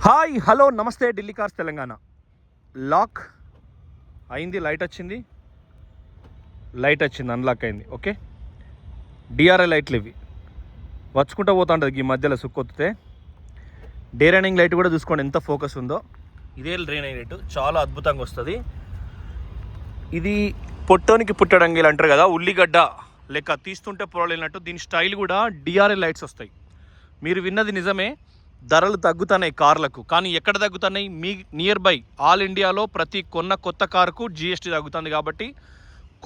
Hi hello నమస్తే Delhi cars Telangana. Lock అయింది, light వచ్చింది, అన్లాక్ అయింది. ఓకే, డిఆర్ఐ లైట్లు ఇవి వచ్చుకుంటూ పోతుంటుంది ఈ మధ్యలో సుక్కొత్తితే. డే రన్నింగ్ లైట్ కూడా చూసుకోండి ఎంత ఫోకస్ ఉందో. ఇదే డే రన్నింగ్ లైట్ చాలా అద్భుతంగా వస్తుంది. ఇది పొట్టోనికి పుట్టడంగిలు అంటారు కదా, ఉల్లిగడ్డ లెక్క తీస్తుంటే పొరలేనట్టు దీని స్టైల్ కూడా డిఆర్ఐ లైట్స్ వస్తాయి. మీరు విన్నది నిజమే, ధరలు తగ్గుతున్నాయి కార్లకు. కానీ ఎక్కడ తగ్గుతున్నాయి? మీ నియర్ బై ఆల్ ఇండియాలో ప్రతి కొత్త కారుకు జిఎస్టీ తగ్గుతుంది. కాబట్టి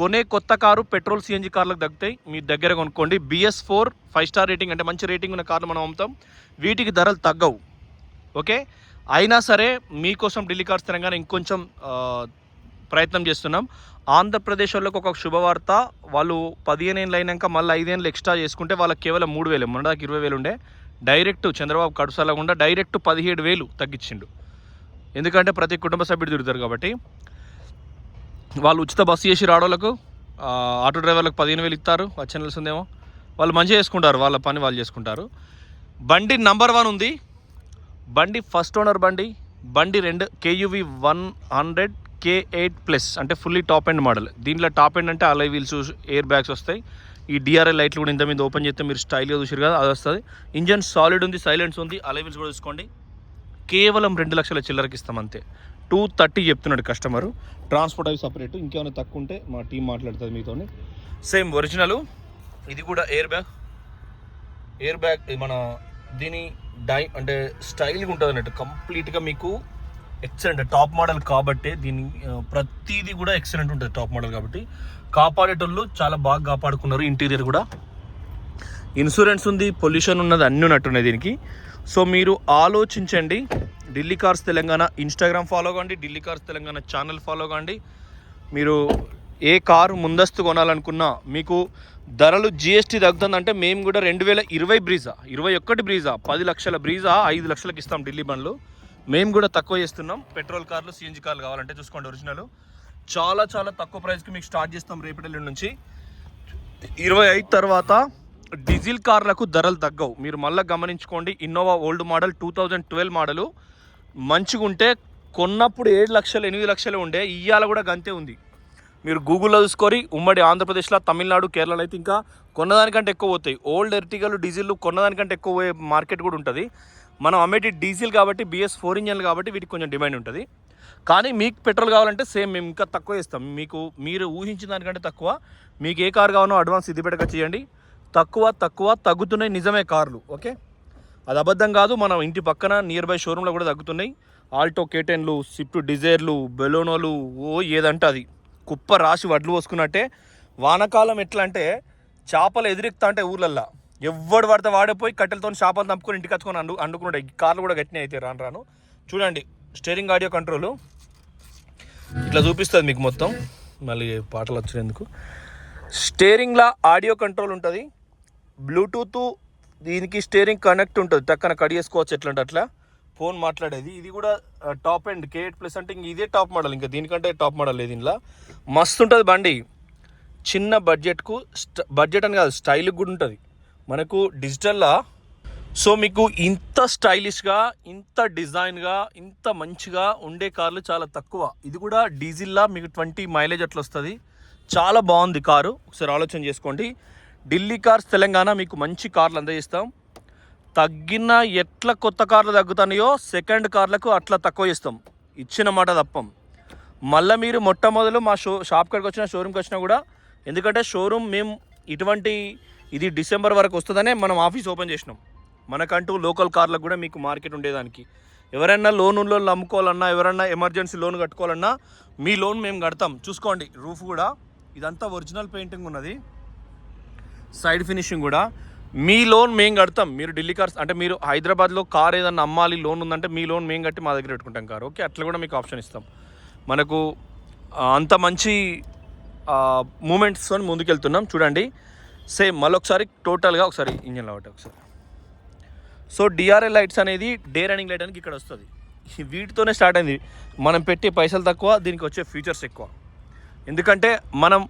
కొనే కొత్త కారు పెట్రోల్ సిఎన్జి కార్లకు తగ్గుతాయి. మీ దగ్గర కొనుక్కోండి. BS4 5 స్టార్ రేటింగ్ అంటే మంచి రేటింగ్ ఉన్న కార్లు మనం అమ్ముతాం. వీటికి ధరలు తగ్గవు. ఓకే, అయినా సరే మీకోసం ఢిల్లీ కార్స్ తెలంగాణ ఇంకొంచెం ప్రయత్నం చేస్తున్నాం. ఆంధ్రప్రదేశ్ వాళ్ళకి ఒక శుభవార్త. వాళ్ళు 15 ఏళ్ళు అయినాక మళ్ళీ 5 ఏళ్ళు ఎక్స్ట్రా చేసుకుంటే వాళ్ళకి కేవలం 3,000, మన దాకా 20,000 ఉండే. డైరెక్ట్ చంద్రబాబు కడుసాలకుండా డైరెక్ట్ 17,000 తగ్గించిండు. ఎందుకంటే ప్రతి కుటుంబ సభ్యుడు తిరుగుతారు కాబట్టి. వాళ్ళు ఉచిత బస్సు చేసి రావడానికి ఆటో డ్రైవర్లకు 15,000 ఇస్తారు. వచ్చే నెలసిందేమో. వాళ్ళు మంచిగా చేసుకుంటారు, వాళ్ళ పని వాళ్ళు చేసుకుంటారు. బండి నంబర్ 1 ఉంది. బండి ఫస్ట్ ఓనర్ బండి. 2 KUV 100 K8+ అంటే ఫుల్లీ టాప్ ఎండ్ మోడల్. దీంట్లో టాప్ ఎండ్ అంటే అలై వీల్స్, ఎయిర్ బ్యాగ్స్ వస్తాయి. ఈ డిఆర్ఐ లైట్లు కూడా ఇంత మీద ఓపెన్ చేస్తే మీరు స్టైల్గా చూసారు కదా, అది వస్తుంది. ఇంజన్ సాలిడ్ ఉంది, సైలెన్స్ ఉంది, అలై వీల్స్ కూడా చూసుకోండి. కేవలం 2 లక్షల చిల్లరకి ఇస్తాం అంతే. 230 చెప్తున్నాడు కస్టమరు. ట్రాన్స్పోర్ట్ అవి సపరేట్. ఇంకేమైనా తక్కువ ఉంటే మా టీం మాట్లాడుతుంది మీతో. Same original. ఇది కూడా ఎయిర్ బ్యాగ్ మన దీని అంటే స్టైల్గా ఉంటుంది అన్నట్టు. కంప్లీట్గా మీకు ఎక్సలెంట్ టాప్ మోడల్ కాబట్టి దీని ప్రతిదీ కూడా ఎక్సలెంట్ ఉంటుంది. టాప్ మోడల్ కాబట్టి కాపాడేటోళ్ళు చాలా బాగా కాపాడుకున్నారు. ఇంటీరియర్ కూడా ఇన్సూరెన్స్ ఉంది, పొల్యూషన్ ఉన్నది, అన్నీ ఉన్నట్టున్నాయి దీనికి. సో మీరు ఆలోచించండి. Delhi cars Telangana Instagram follow కాండి, Delhi cars Telangana channel follow కాండి. మీరు ఏ కారు ముందస్తు కొనాలనుకున్నా మీకు ధరలు జిఎస్టీ తగ్గుతుందంటే మేము కూడా 2020 బ్రీజా, 21 బ్రీజా, 10 లక్షల బ్రీజా 5 లక్షలకు ఇస్తాం ఢిల్లీ బండ్లు. మేము కూడా తక్కువ చేస్తున్నాం. పెట్రోల్ కార్లు, సిఎన్జి కార్లు కావాలంటే చూసుకోండి. ఒరిజినల్ చాలా చాలా తక్కువ ప్రైస్కి మీకు స్టార్ట్ చేస్తాం రేపటి నుంచి. 25 తర్వాత డీజిల్ కార్లకు ధరలు తగ్గవు. మీరు మళ్ళీ గమనించుకోండి. ఇన్నోవా ఓల్డ్ మోడల్ 2012 మోడలు మంచిగా ఉంటే కొన్నప్పుడు 7 లక్షలు 8 లక్షలు ఉండే. ఇయ్యాల కూడా గంతే ఉంది. మీరు గూగుల్లో చూసుకొని ఉమ్మడి ఆంధ్రప్రదేశ్లో, తమిళనాడు, కేరళలో అయితే ఇంకా కొన్నదానికంటే ఎక్కువ పోతాయి. ఓల్డ్ ఎర్టిగలు, డీజిల్ కొన్నదానికంటే ఎక్కువ పోయే మార్కెట్ కూడా ఉంటుంది. మనం అమ్మేటి డీజిల్ కాబట్టి, BS4 ఇంజన్లు కాబట్టి వీటికి కొంచెం డిమాండ్ ఉంటుంది. కానీ మీకు పెట్రోల్ కావాలంటే సేమ్ మేము ఇంకా తక్కువ ఇస్తాం. మీరు ఊహించిన దానికంటే తక్కువ. మీకు ఏ కార్ కావాలో అడ్వాన్స్ సిద్దిపేటగా చేయండి. తగ్గుతున్నాయి, నిజమే కార్లు. ఓకే, అది అబద్ధం కాదు. మనం ఇంటి పక్కన నియర్ బై షోరూంలో కూడా తగ్గుతున్నాయి. ఆల్టో K10లు, స్విఫ్ట్ డిజైర్లు, బెలోనోలు, ఏదంటే అది కుప్ప రాసి వడ్లు పోసుకున్నట్టే. వానకాలం ఎట్లా అంటే చేపలు ఎదురెక్తా అంటే ఊర్లల్లో ఎవడు పడితే వాడిపోయి కట్టెలతో చేపలు తంపుకొని ఇంటికి వచ్చుకొని అండుకున్నాడు. ఈ కార్లు కూడా గట్టినే అయితే రాను చూడండి. స్టీరింగ్ ఆడియో కంట్రోల్ ఇట్లా చూపిస్తుంది మీకు మొత్తం. మళ్ళీ పాటలు వచ్చినందుకు స్టీరింగ్లో ఆడియో కంట్రోల్ ఉంటుంది. బ్లూటూత్ దీనికి స్టీరింగ్ కనెక్ట్ ఉంటుంది. టక్కన కడిగేసుకోవచ్చు ఎట్లంటే అట్లా ఫోన్ మాట్లాడేది. ఇది కూడా టాప్ ఎండ్ K8+ అంటే ఇంక ఇదే టాప్ మోడల్. ఇంకా దీనికంటే టాప్ మోడల్ లేదు. ఇంట్లో మస్తు ఉంటుంది బండి. చిన్న బడ్జెట్కు బడ్జెట్ అని కాదు, స్టైల్కి కూడా ఉంటుంది మనకు డిజిటల్లా. సో మీకు ఇంత స్టైలిష్గా, ఇంత డిజైన్గా, ఇంత మంచిగా ఉండే కార్లు చాలా తక్కువ. ఇది కూడా డీజిల్లా మీకు 20 మైలేజ్ అట్లా వస్తుంది. చాలా బాగుంది కారు. ఒకసారి ఆలోచన చేసుకోండి. ఢిల్లీ కార్స్ తెలంగాణ మీకు మంచి కార్లు అందజేస్తాం. తగ్గిన ఎట్లా కొత్త కార్లు తగ్గుతాయో సెకండ్ కార్లకు అట్లా తక్కువ చేస్తాం. ఇచ్చిన మాట తప్పం. మళ్ళీ మీరు మొట్టమొదలు మా షాప్ కాడికి వచ్చినా, షోరూమ్కి వచ్చినా కూడా, ఎందుకంటే షోరూమ్ మేము ఇది డిసెంబర్ వరకు వస్తుందనే మనం ఆఫీస్ ఓపెన్ చేసినాం. మనకంటూ లోకల్ కార్లకు కూడా మీకు మార్కెట్ ఉండేదానికి. ఎవరైనా లోన్లో అమ్ముకోవాలన్నా, ఎవరైనా ఎమర్జెన్సీ లోన్ కట్టుకోవాలన్నా మీ లోన్ మేము కడతాం. చూసుకోండి, రూఫ్ కూడా ఇదంతా ఒరిజినల్ పెయింటింగ్ ఉన్నది. సైడ్ ఫినిషింగ్ కూడా మీ లోన్ మేము కడతాం. మీరు ఢిల్లీ కార్స్ అంటే మీరు హైదరాబాద్లో కార్ ఏదన్నా అమ్మాలి, లోన్ ఉందంటే మీ లోన్ మేము కట్టి మా దగ్గర పెట్టుకుంటాం కారు. ఓకే, అట్లా కూడా మీకు ఆప్షన్ ఇస్తాం. మనకు అంత మంచి మూమెంట్స్తో ముందుకెళ్తున్నాం. చూడండి, సేమ్ మళ్ళొకసారి టోటల్గా ఒకసారి ఇంజన్లో ఒకసారి. సో డిఆర్ఐ లైట్స్ అనేది డే రన్నింగ్ లైట్ అనేది ఇక్కడ వస్తుంది. వీటితోనే స్టార్ట్ అయింది. మనం పెట్టే పైసలు తక్కువ, దీనికి వచ్చే ఫీచర్స్ ఎక్కువ. ఎందుకంటే మనం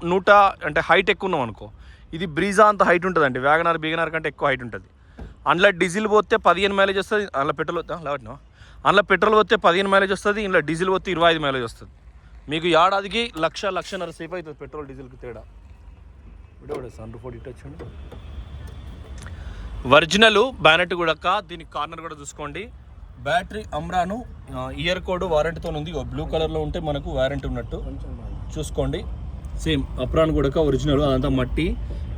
హైట్ ఎక్కువ ఉన్నాం అనుకో, ఇది బ్రీజా అంత హైట్ ఉంటుందండి. వ్యాగనార్ కంటే ఎక్కువ హైట్ ఉంటుంది. అందులో డీజిల్ పోతే 15 మైలేజ్ వస్తుంది, అందులో పెట్రోల్ లేవట్నా, అందులో పెట్రోల్ పోతే 15 మైలేజ్ వస్తుంది, ఇందులో డీజిల్ పోతే 25 మైలేజ్ వస్తుంది. మీకు ఏడాదికి 1,00,000 సేఫ్ అవుతుంది పెట్రోల్ డీజిల్కి తేడా. వీడియో సన్ రూఫ్ ఇటు వచ్చండి. ఒరిజినల్ బ్యానెట్ కూడా, దీనికి కార్నర్ కూడా చూసుకోండి. బ్యాటరీ అమ్రాను ఇయర్ కోడ్ వారంటీతో ఉంది. బ్లూ కలర్లో ఉంటే మనకు వారంటీ ఉన్నట్టు చూసుకోండి. సేమ్ అప్రాన్ కూడా ఒరిజినల్, అదంతా మట్టి.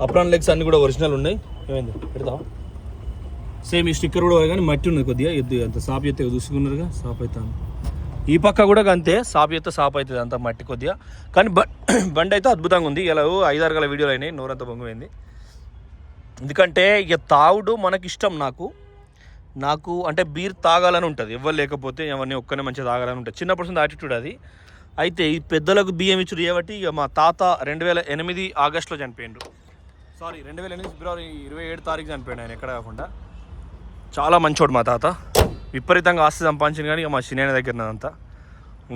అప్రాన్ లెగ్స్ అన్నీ కూడా ఒరిజినల్ ఉన్నాయి. ఏమైంది పెడతా. సేమ్ ఈ స్టిక్కర్ కూడా కానీ మట్టి ఉన్నది కొద్దిగా, అంత సాప్ అయితే చూసుకున్నారుగా, సాప్ అవుతాను. ఈ పక్క కూడా అంతే, సాప్ అయితే సాప్ అవుతుంది, అంతా మట్టి కొద్దిగా. కానీ బండి అయితే అద్భుతంగా ఉంది. ఇలా 5-6 గల వీడియోలు అయినాయి, నోరంతా పొంగిపోయింది. ఎందుకంటే ఇక తాగుడు మనకి ఇష్టం. నాకు అంటే బీర్ తాగాలని ఉంటుంది, ఎవరు లేకపోతే ఎవరిని ఒక్కనే మంచిగా తాగాలని ఉంటుంది. చిన్నప్పుడు యాటిట్యూడ్ అది. అయితే ఈ పెద్దలకు బియ్యం ఇచ్చుడు చేయబట్టి ఇక మా తాత 2008 ఆగస్టులో చనిపోయిండు. 2008 ఫిబ్రవరి 27 తారీఖు చనిపోయాడు ఆయన, ఎక్కడ కాకుండా. చాలా మంచోడు మా తాత, విపరీతంగా ఆస్తి సంపాదించింది. కానీ ఇక మా చిన్న దగ్గర అంతా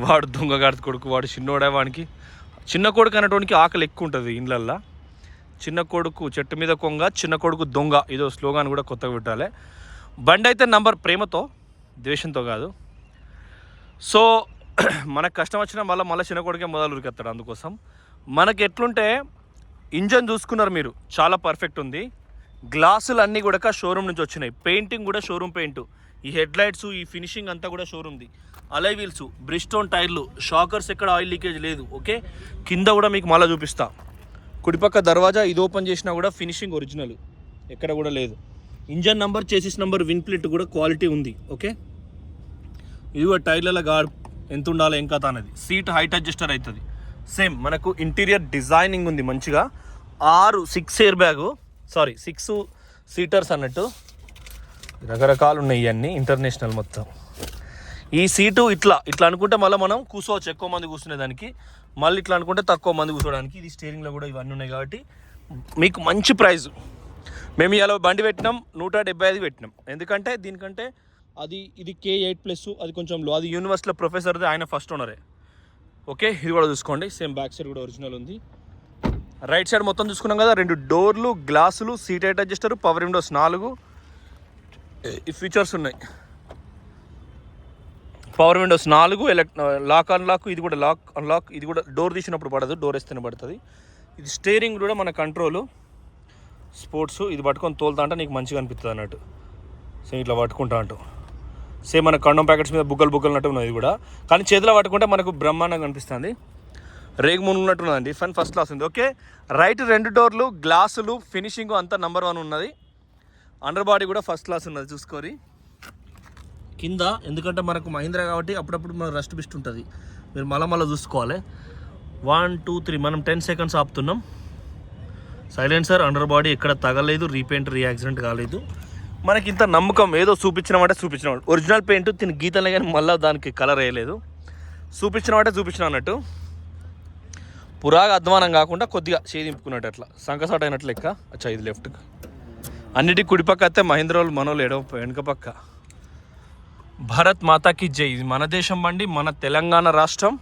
వాడు దొంగగాడి కొడుకు, వాడు చిన్నోడే. వాడికి చిన్న కొడుకు అనేటోనికి ఆకలి ఎక్కువ ఉంటుంది ఇండ్లల్లో. చిన్న కొడుకు చెట్టు మీద కొంగ, చిన్న కొడుకు దొంగ, ఇదో స్లోగాన్ కూడా కొత్తగా పెట్టాలి. బండి అయితే నంబర్ ప్రేమతో, ద్వేషంతో కాదు. సో మనకు కష్టం వచ్చిన మళ్ళీ చిన్న కొడుకే మొదలు ఉరికెత్తాడు. అందుకోసం మనకి ఎట్లుంటే ఇంజన్ చూసుకున్నారు మీరు, చాలా పర్ఫెక్ట్ ఉంది. గ్లాసులు అన్నీ కూడా షోరూమ్ నుంచి వచ్చినాయి. పెయింటింగ్ కూడా షోరూమ్ పెయింట్. ఈ హెడ్ లైట్స్, ఈ ఫినిషింగ్ అంతా కూడా షోరూమ్ది. అలై వీల్స్, బ్రిస్టోన్ టైర్లు, షాకర్స్, ఎక్కడ ఆయిల్ లీకేజ్ లేదు. ఓకే, కింద కూడా మీకు మళ్ళీ చూపిస్తా. కుడిపక్క దర్వాజా ఇది ఓపెన్ చేసినా కూడా ఫినిషింగ్ ఒరిజినల్, ఎక్కడ కూడా లేదు. Engine number, chassis number, win plate కూడా క్వాలిటీ ఉంది. ఓకే, ఇది కూడా టైర్ల గాడ్ ఎంత ఉండాలో ఏం కథ అనేది. సీట్ హైట్ అడ్జస్టర్ అవుతుంది. సేమ్ మనకు ఇంటీరియర్ డిజైనింగ్ ఉంది మంచిగా. 6 ఎయిర్ బ్యాగు, 6 సీటర్స్ అన్నట్టు. రకరకాలు ఉన్నాయి ఇవన్నీ, ఇంటర్నేషనల్ మొత్తం. ఈ సీటు ఇట్లా అనుకుంటే మళ్ళీ మనం కూర్చోవచ్చు, ఎక్కువ మంది కూర్చునేదానికి. మళ్ళీ ఇట్లా అనుకుంటే తక్కువ మంది కూర్చోడానికి. ఇది స్టీరింగ్లో కూడా ఇవన్నీ ఉన్నాయి కాబట్టి మీకు మంచి ప్రైజు. మేము ఇలా బండి పెట్టినాం 175 పెట్టినాం. ఎందుకంటే దీనికంటే ఇది K8+, అది కొంచెం లో. అది యూనివర్సిటీలో ప్రొఫెసర్ది, ఆయన ఫస్ట్ ఓనరే. ఓకే, ఇది కూడా చూసుకోండి. సేమ్ బ్యాక్ సైడ్ కూడా ఒరిజినల్ ఉంది. రైట్ సైడ్ మొత్తం చూసుకున్నాం కదా, 2 డోర్లు, గ్లాసులు, seat height adjuster, power Windows 4 ఈ ఫీచర్స్ ఉన్నాయి. పవర్ విండోస్ 4, లాక్ అన్లాక్, ఇది కూడా లాక్ అన్లాక్. ఇది కూడా డోర్ తీసినప్పుడు పడదు, డోర్ వేస్తేనే పడుతుంది. ఇది స్టీరింగ్ కూడా మన కంట్రోలు, స్పోర్ట్స్. ఇది పట్టుకొని తోలుతా అంటే నీకు మంచిగా అనిపిస్తుంది అన్నట్టు. సేమ్ ఇట్లా పట్టుకుంటా అంటూ. సేమ్ మన కండం ప్యాకెట్స్ మీద బుగ్గలు అన్నట్టు ఉన్నది ఇది కూడా. కానీ చేతిలో పట్టుకుంటే మనకు బ్రహ్మాండంగా అనిపిస్తుంది. రేగు మునుగున్నట్టున్నదండి. ఫస్ట్ క్లాస్ ఉంది. ఓకే, రైట్ 2 డోర్లు, గ్లాసులు, ఫినిషింగ్ అంతా నంబర్ 1 ఉన్నది. అండర్ బాడీ కూడా ఫస్ట్ క్లాస్ ఉన్నది చూసుకోరి. కింద ఎందుకంటే మనకు మహీంద్రా కాబట్టి అప్పుడప్పుడు మనకు రస్ట్ బిస్ట్ ఉంటుంది, మీరు మళ్ళీ చూసుకోవాలి. 1 2 3 మనం 10 సెకండ్స్ ఆపుతున్నాం. సైలెన్సర్, అండర్ బాడీ ఎక్కడ తగలేదు, రీపెయింట్, యాక్సిడెంట్ కాలేదు. మనకి ఇంత నమ్మకం, ఏదో చూపించినామంటే ఒరిజినల్ పెయింట్ తిని గీతలే కానీ మళ్ళీ దానికి కలర్ వేయలేదు. చూపించిన అన్నట్టు. పురాగా అధ్వానం కాకుండా కొద్దిగా చేదింపుకున్నట్టు, అట్లా సంకసాట్ అయినట్లు లెక్క. అచ్చా, ఇది లెఫ్ట్కి. అన్నిటికీ కుడిపక్క అయితే మహీంద్రాలు మనోళ్ళు వెనుక పక్క. భారత్ మాతాకి జై. ఇది మన దేశం బండి, మన తెలంగాణ రాష్ట్రం,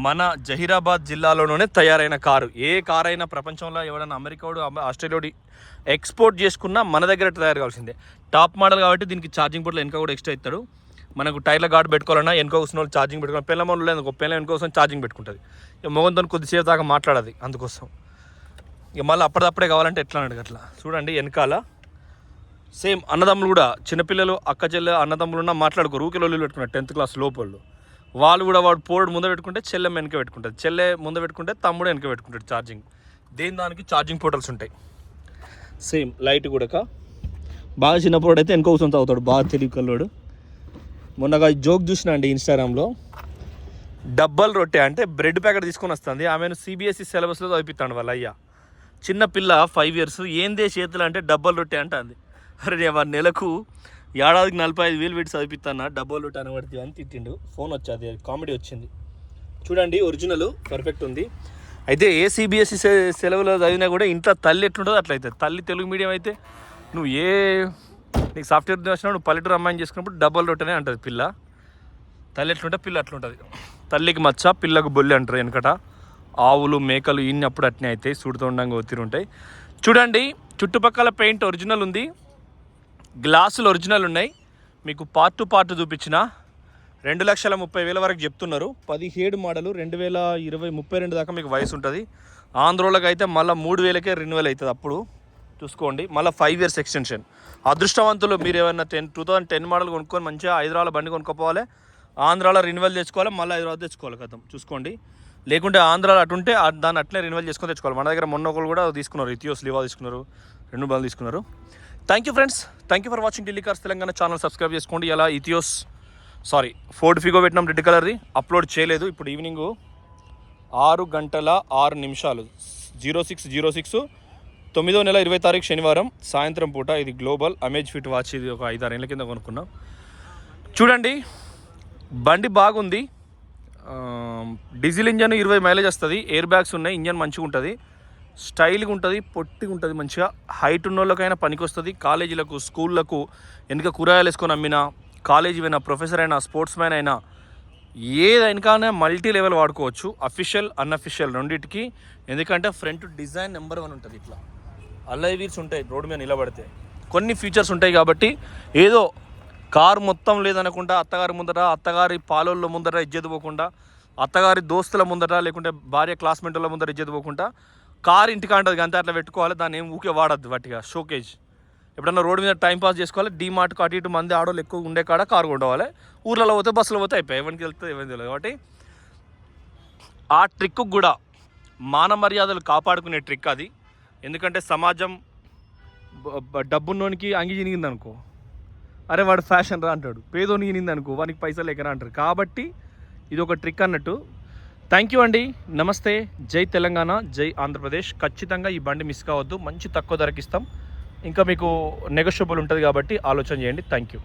మన జహీరాబాద్ జిల్లాలోనే తయారైన కారు. ఏ కారు అయినా ప్రపంచంలో ఎవడైనా అమెరికాడు, ఆస్ట్రేలియాడు ఎక్స్పోర్ట్ చేసుకున్నా మన దగ్గర తయారు కావాల్సిందే. టాప్ మోడల్ కాబట్టి దీనికి ఛార్జింగ్ పోర్ట్లు వెనక కూడా ఎక్స్ట్రా ఇస్తాడు. మనకు టైర్ల గార్డ్ పెట్టుకోవాలన్నా వెనక కూర్చున్న వాళ్ళు ఛార్జింగ్ పెట్టుకోవాలి. పిల్లమోళ్ళు లేదు, ఒక పిల్ల వెనక కోసం ఛార్జింగ్ పెట్టుకుంటుంది. ఇక మొగంతో కొద్దిసేపు దాకా మాట్లాడదు అందుకోసం. ఇక మళ్ళీ అప్పటిదప్పుడే కావాలంటే ఎట్లా అన్నాడు అట్లా. చూడండి వెనకాల సేమ్ అన్నదమ్ములు కూడా, చిన్నపిల్లలు, అక్క చెల్లె, అన్నదమ్ములు ఉన్నా మాట్లాడుకోరు, ఊరికే లొల్లులు పెట్టుకున్నారు 10th క్లాస్ లోపళ్ళు. వాళ్ళు కూడా వాడు పోడు ముందు పెట్టుకుంటే చెల్లె వెనక పెట్టుకుంటుంది, చెల్లె ముందు పెట్టుకుంటే తమ్ముడు వెనక పెట్టుకుంటాడు ఛార్జింగ్. దానికి ఛార్జింగ్ పోర్టల్స్ ఉంటాయి. సేమ్ లైట్ కూడా బాగా చిన్నప్పుడు అయితే వెనక కూర్చొని తాగుతాడు, బాగా తెలివి కల్లోడు. మొన్నగా జోక్ చూసిన అండి ఇన్స్టాగ్రామ్లో. డబ్బల్ రొట్టె అంటే బ్రెడ్ ప్యాకెట్ తీసుకొని వస్తుంది, ఆమెను CBSE సిలబస్లో చదివిస్తాడు వాళ్ళ అయ్యా. చిన్న పిల్ల 5 years, ఏందే చేతులు అంటే డబ్బల్ రొట్టె అంటుంది. అరే వాడు నెలకు ఏడాదికి 45,000 పెట్టి చదివిస్తాను, డబ్బల్ రొట్టె అనబడుతుంది అని తిట్టిండు. ఫోన్ వచ్చేది, కామెడీ వచ్చింది. చూడండి ఒరిజినల్ పర్ఫెక్ట్ ఉంది. అయితే ఏ CBSE సెలవులో చదివినా కూడా ఇంట్లో తల్లి ఎట్లుంటుందో అట్లయితే. తల్లి తెలుగు మీడియం అయితే నువ్వు నీకు సాఫ్ట్వేర్ వచ్చినా నువ్వు పల్లెటూరు అమ్మాయిని చేసుకున్నప్పుడు డబ్బల్ రొట్టెనే అంటుంది పిల్ల. తల్లి ఎట్లుంటే పిల్ల అట్లుంటుంది. తల్లికి మచ్చ, పిల్లకు బొల్లి అంటారు వెనకట. ఆవులు, మేకలు ఇన్నప్పుడు అట్నే అవుతాయి, సుడుతుండగా ఒత్తిడి ఉంటాయి. చూడండి చుట్టుపక్కల పెయింట్ ఒరిజినల్ ఉంది. గ్లాసులు ఒరిజినల్ ఉన్నాయి. మీకు పార్ట్ టు పార్ట్ చూపించిన 2,30,000 వరకు చెప్తున్నారు. 17 మోడలు 2032 దాకా మీకు వయసు ఉంటుంది. ఆంధ్రోళ్ళకి అయితే మళ్ళీ 3,000కే రెన్యువల్ అవుతుంది. అప్పుడు చూసుకోండి, మళ్ళీ 5 years ఎక్స్టెన్షన్. అదృష్టవంతులు మీరు ఏమైనా 2010 మోడల్ కొనుక్కొని మంచిగా హైదరాబాద్ బండి కొనుక్కోపోవాలి, ఆంధ్రాలో రెన్యువల్ తెచ్చుకోవాలి, మళ్ళీ హైదరాబాద్ తెచ్చుకోవాలి. కథం చూసుకోండి. లేకుంటే ఆంధ్రాలో అటుంటే దాన్ని అట్లే రెన్యువల్ చేసుకొని తెచ్చుకోవాలి. మన దగ్గర మొన్న ఒకరు కూడా తీసుకున్నారు, ఇథియోస్ లివా తీసుకున్నారు, 2 బండ్లు తీసుకున్నారు. Thank you friends, thank you for watching Delhi cars Telangana channel. Subscribe చేసుకోండి. ఇలా ఫోర్డ్ ఫిగో పెట్టినాం, రెడ్ కలర్ది అప్లోడ్ చేయలేదు. ఇప్పుడు ఈవినింగ్ 6:06 06:06 9వ నెల 20వ తారీఖు శనివారం సాయంత్రం పూట. ఇది గ్లోబల్ అమేజ్ ఫిట్ వాచ్. ఇది ఒక 5-6 ఏళ్ళ కింద కొనుక్కున్నాం. చూడండి, బండి బాగుంది. డీజిల్ ఇంజన్ 20 మైలేజ్ వస్తుంది. ఎయిర్ బ్యాగ్స్ ఉన్నాయి. ఇంజన్ మంచిగా ఉంటుంది, స్టైల్గా ఉంటుంది, పొట్టిగా ఉంటుంది. మంచిగా హైట్ ఉన్న వాళ్ళకైనా పనికి వస్తుంది. కాలేజీలకు, స్కూళ్ళకు, వెనుక కూరగాయలు వేసుకొని అమ్మినా, కాలేజీ అయినా, ప్రొఫెసర్ అయినా, స్పోర్ట్స్ మ్యాన్ అయినా, ఏదైనా మల్టీ లెవెల్ వాడుకోవచ్చు. అఫీషియల్, అన్అఫీషియల్ రెండింటికి. ఎందుకంటే ఫ్రంట్ డిజైన్ నెంబర్ 1 ఉంటుంది. ఇట్లా అల్లై వీల్స్ ఉంటాయి రోడ్డు మీద నిలబడితే. కొన్ని ఫీచర్స్ ఉంటాయి కాబట్టి ఏదో కారు మొత్తం లేదనకుండా అత్తగారి ముందట, అత్తగారి పాలోళ్ళ ముందట ఇజ్జత్ పోకుండా, అత్తగారి దోస్తుల ముందట, లేకుంటే భార్య క్లాస్మేట్ల ముందర ఇజ్జత్ పోకుండా కారు ఇంటికి అంటది అంతే. అట్లా పెట్టుకోవాలి. దాన్ని ఏం ఊకే వాడద్దు వాటిగా షోకేజ్. ఎప్పుడన్నా రోడ్డు మీద టైం పాస్ చేసుకోవాలి. డీమార్ట్కు అటు ఇటు మంది ఆడోళ్ళు ఎక్కువ ఉండే కాడ కారు కొనుక్కోవాలి. ఊర్లలో పోతే బస్సులో పోతే అయిపోయి ఎవరికి వెళ్తుంది ఎవరికి తెలియదు. కాబట్టి ఆ ట్రిక్కు కూడా మాన మర్యాదలు కాపాడుకునే ట్రిక్ అది. ఎందుకంటే సమాజం డబ్బున్నోనికి అంగి చినిగింది అనుకో, అరే వాడు ఫ్యాషన్ రా అంటాడు. పేదోని చినిగింది అనుకో, వానికి పైసలు లేకరా అంటారు. కాబట్టి ఇది ఒక ట్రిక్ అన్నట్టు. థ్యాంక్ యూ అండి. నమస్తే. జై తెలంగాణ, జై ఆంధ్రప్రదేశ్. ఖచ్చితంగా ఈ బండి మిస్ కావద్దు. మంచి తక్కువ ధరకి ఇస్తాం. ఇంకా మీకు నెగోషియబుల్ ఉంటుంది కాబట్టి ఆలోచన చేయండి. Thank you.